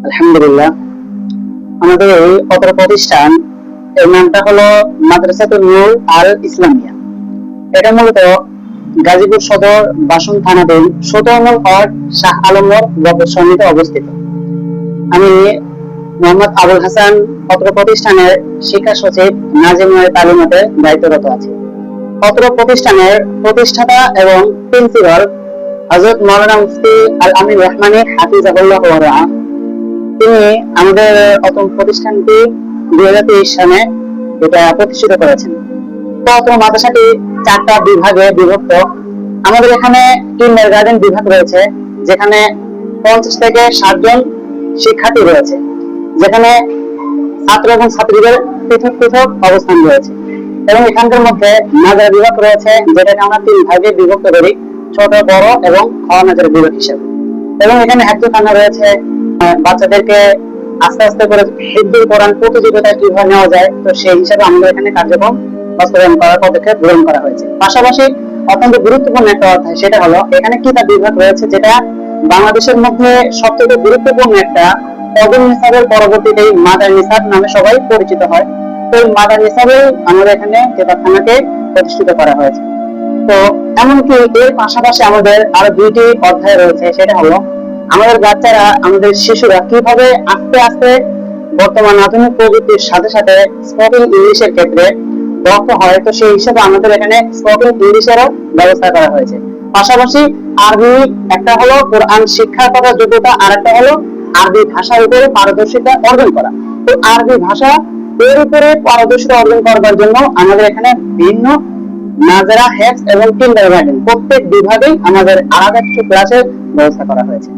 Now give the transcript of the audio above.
আলহামদুলিল্লাহ। আমাদের এই অত্র প্রতিষ্ঠান এর নামটা হলো মাদ্রাসাতুল নূর আল ইসলামিয়া। এটা মূলত গাজীপুর সদর বাসন থানাধীন ১৭ নং ওয়ার্ড শাহ আলমর ব্লকের সন্নিহিতে অবস্থিত। আমি মোহাম্মদ আবুল হাসান অত্র প্রতিষ্ঠানের শিক্ষা সচিব নাজিমুল তালিমাতে দায়িত্বরত আছি। অত্র প্রতিষ্ঠানের প্রতিষ্ঠাতা এবং প্রিন্সিপাল হযরত মাওলানা মুফতি আল আমিন রহমানী হাফিজাহুল্লাহ ওয়া রাআহ। তিনি আমাদের অতম প্রতিষ্ঠানটি ২০২৩ সালে এটা প্রতিষ্ঠিত করেছেন। তো অত্র মাদ্রাসাটি ৪টা বিভাগে বিভক্ত। আমাদের এখানে কিন্ডারগার্টেন বিভাগ রয়েছে, যেখানে ৫০ থেকে ৬০ জন শিক্ষার্থী রয়েছে, যেখানে ছাত্র এবং ছাত্রীদের পৃথক পৃথক অবস্থান রয়েছে। এবং এখানকার মধ্যে নাজারা বিভাগ রয়েছে, যেটাকে আমরা ৩ ভাগে বিভক্ত করি, ছোট, বড় এবং খ-নাজারা বিভাগ হিসেবে। এবং এখানে হেফজখানা রয়েছে, বাচ্চাদেরকে আস্তে আস্তে করে হিফজুল কোরআন প্রতিযোগিতা কিভাবে নেওয়া যায়, তো সেই হিসাবে আমাদের এখানে কার্যক্রম বাস্তবায়ন করার পদক্ষেপ গ্রহণ করা হয়েছে। পাশাপাশি অত্যন্ত গুরুত্বপূর্ণ একটা অধ্যায়, সেটা হলো এখানে কিতাব বিভাগ রয়েছে, যেটা বাংলাদেশের মধ্যে সবথেকে গুরুত্বপূর্ণ একটা ফজল নিসাবের পরবর্তীতে মাদার নিসাব নামে সবাই পরিচিত হয়। তো এই মাদার নিসাবে আমাদের এখানে কিতাবখানাকে প্রতিষ্ঠিত করা হয়েছে। তো এমনকি এর পাশাপাশি আমাদের আরো 2টি অধ্যায় রয়েছে, সেটা হলো আমাদের বাচ্চারা, আমাদের শিশুরা কিভাবে আস্তে আস্তে বর্তমান আধুনিক প্রযুক্তির সাথে সাথে স্পোকেন ইংলিশের ক্ষেত্রে দক্ষ হয়। তো সেই হিসেবে আমাদের এখানে স্পোকেন ইংলিশেরও ব্যবস্থা করা হয়েছে। পাশাপাশি আরবি, একটা হলো কোরআন শিক্ষা করার যোগ্যতা, আর একটা হলো আরবি ভাষার উপরে পারদর্শিতা অর্জন করা। তো আরবি ভাষা এর উপরে পারদর্শিতা অর্জন করার জন্য আমাদের এখানে ভিন্ন নাজারা, হেফজ এবং কিন্ডারগার্টেন প্রত্যেক বিভাগেই আমাদের আলাদা কিছু ক্লাসের ব্যবস্থা করা হয়েছে।